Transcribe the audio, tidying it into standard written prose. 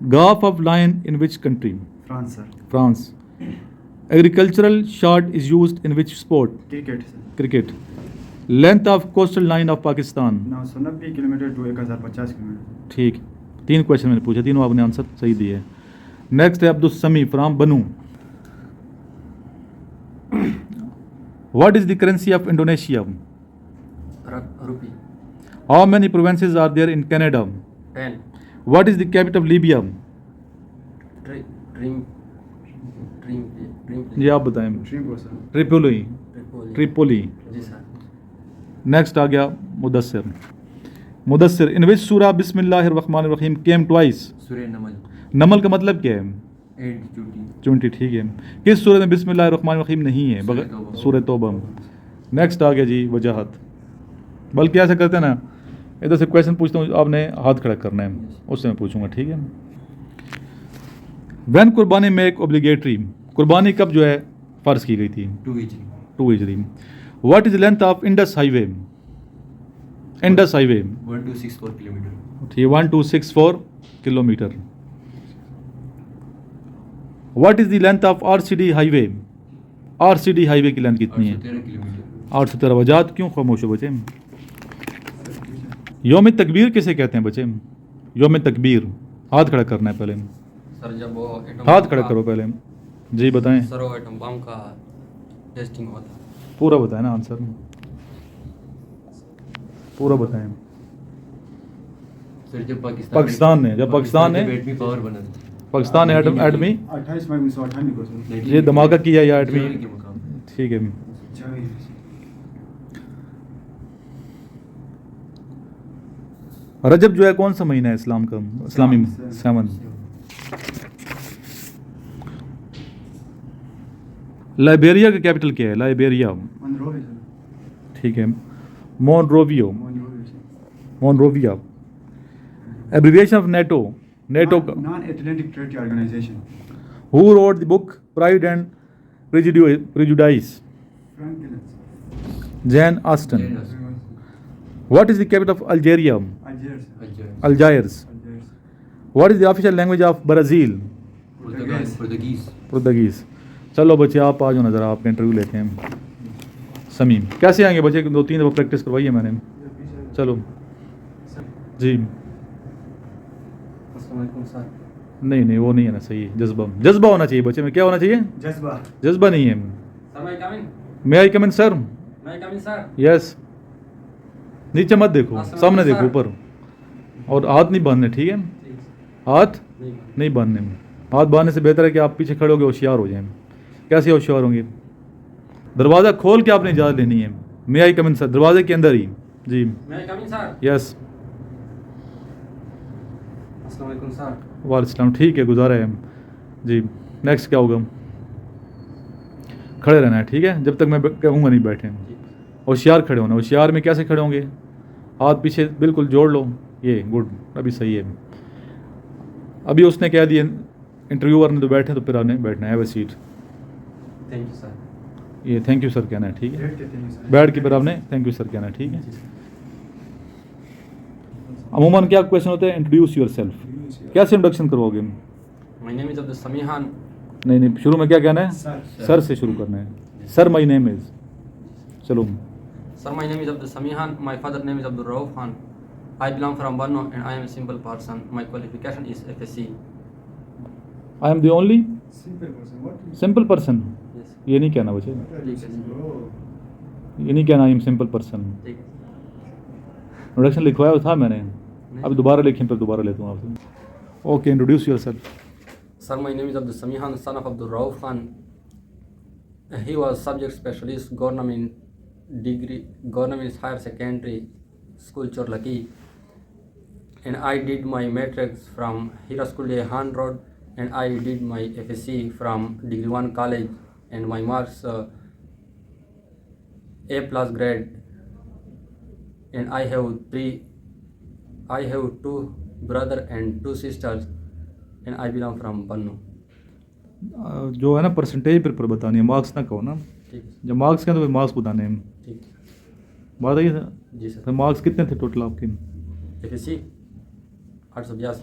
Calf of lion in which country? France sir. France. Agricultural shot is used in which sport? Cricket sir. Cricket. Length of coastal line of Pakistan? 990 kilometre to 1050 kilometre. ठीक, 3 question मैंने पूछे, तीनों आपने answer सही दिए. Next है अब्दुल समी from बनू. What is the currency of Indonesia? Rupee. How many provinces are there in Canada? 10. What is the capital of Libya? Dream. जी आप बताएं. Tripoli sir. ट्रिपोली. जी सर. नेक्स्ट आ गया मुदस्सिर. इन विच सूरा बिस्मिल्लाहिर रहमानिर रहीम केम ट्वाइस? सूरह नमल. नमल का मतलब क्या है? 8 चूंटी. ठीक है. किस सूरत में बिस्मिल्लाहिर रहमानिर रहीम नहीं है? सूरह तौबा. नेक्स्ट आ गया जी वजाहत. बल्कि ऐसा करते हैं ना, इधर से क्वेश्चन पूछता हूँ, आपने हाथ खड़ा करना है, उससे मैं पूछूंगा. ठीक है. व्हेन कुर्बानी मेक ऑब्लिगेटरी? कुर्बानी कब जो है फ़र्ज़ की गई थी? 2 हिजरी. What is length of Indus highway? 1264 kilometre. ठीक है, 1264 kilometre. What is the length of RCD highway? RCD highway की लेंथ कितनी है? 813 किलोमीटर. 813. वजात क्यों खामोश हो बच्चे? यौम तकबीर किसे कहते हैं बच्चे? यौम तकबीर. हाथ खड़ा करना है पहले. सर जब वो हाथ खड़ा करो पहले. जी बताएं. सर वो एटम बम का टेस्टिंग होता है. पूरा बताएं ना आंसर. पूरा बताएं. सर जब पाकिस्तान ने एटमी पावर बना था. पाकिस्तान ने एटमी 28 मई 1998 को सर. ये धमाका किया या एटमी. के मुकाम. ठीक है. जाए. रजब जो है कौन सा महीना है इस्लाम का? इस्लामी 7. लाइबेरिया का कैपिटल क्या है? लाइबेरिया. Monrovia sir. ठीक है. Monrovia. Abbreviation of NATO. Non-Atlantic Treaty Organization. Who wrote the book Pride and Prejudice? Franklin. Jane Austen. What is the capital of Algeria? Algiers. Algiers. What is the official language of Brazil? Portuguese. चलो बच्चे आप आ जाओ नज़र, आपका interview लेते हैं. समीम कैसे आएंगे बच्चे? 2-3 दफ़ा प्रैक्टिस करवाई है मैंने. चलो जी. नहीं वो नहीं है ना सही. जज्बा होना चाहिए बच्चे में. क्या होना चाहिए? जज्बा नहीं है. मे आई कम इन सर? यस. नीचे मत देखो, सामने देखो ऊपर. और हाथ नहीं बांधने. ठीक है, हाथ नहीं बांधने. हाथ बांधने से बेहतर है कि आप पीछे खड़े होकर होशियार हो जाएं. कैसे होशियार होंगे? दरवाज़ा खोल के आपने इजाज़त लेनी है. मे आई कम इन सर, दरवाजे के अंदर ही. जी यस. वालेकुम. ठीक है, गुजारा है जी. नेक्स्ट क्या होगा? खड़े रहना है. ठीक है, जब तक मैं कहूँगा नहीं बैठे. होशियार खड़े होना. होशियार में कैसे खड़े होंगे? हाथ पीछे बिल्कुल जोड़ लो. ये गुड, अभी सही है. अभी उसने कह दिया इंटरव्यूअर ने तो बैठे, तो फिर आपने बैठना है. Have a seat. Thank you sir. ये थैंक यू सर कहना है. ठीक है, बैठ के फिर आपने थैंक यू सर कहना है. ठीक है. अमूमन क्या क्वेश्चन होते हैं? इंट्रोड्यूस योर सेल्फ. कैसे इंट्रोडक्शन करवाओगे? My name is Abdul Samihan. नहीं शुरू में क्या कहना है? सर से शुरू करना है. Sir my name is. चलो. Sir, my name is Abdul Samihan. My father's name is Abdul Rauf Khan. I belong from Borno and I am a simple person. My qualification is FSC. I am the only Simple person. What? simple person. Yes. ये नहीं कहना बच्चे. ठीक है. ये नहीं कहना I am simple person. ठीक है. इंट्रोडक्शन लिखवाया था मैंने. अब दोबारा लिखें, फिर दोबारा लेता हूँ आपसे. Okay, introduce yourself. Sir, my name is Abdul Samihan, son of Abdul Rauf Khan. He was subject specialist government degree, government higher secondary school Chorlaki, and I did my matrics from Hira School Han Road, and I did my FSC from Degree 1 College, and my marks A+ grade, and I have 2 brothers and 2 sisters, and I belong from Bannu. जो है ना percentage पर बतानी है, marks ना कहो ना. ठीक. जब मार्क्स के तो मार्क्स बताने हैं. ठीक. बात आई सर. जी सर. तो मार्क्स कितने थे टोटल आपके? FSC 882.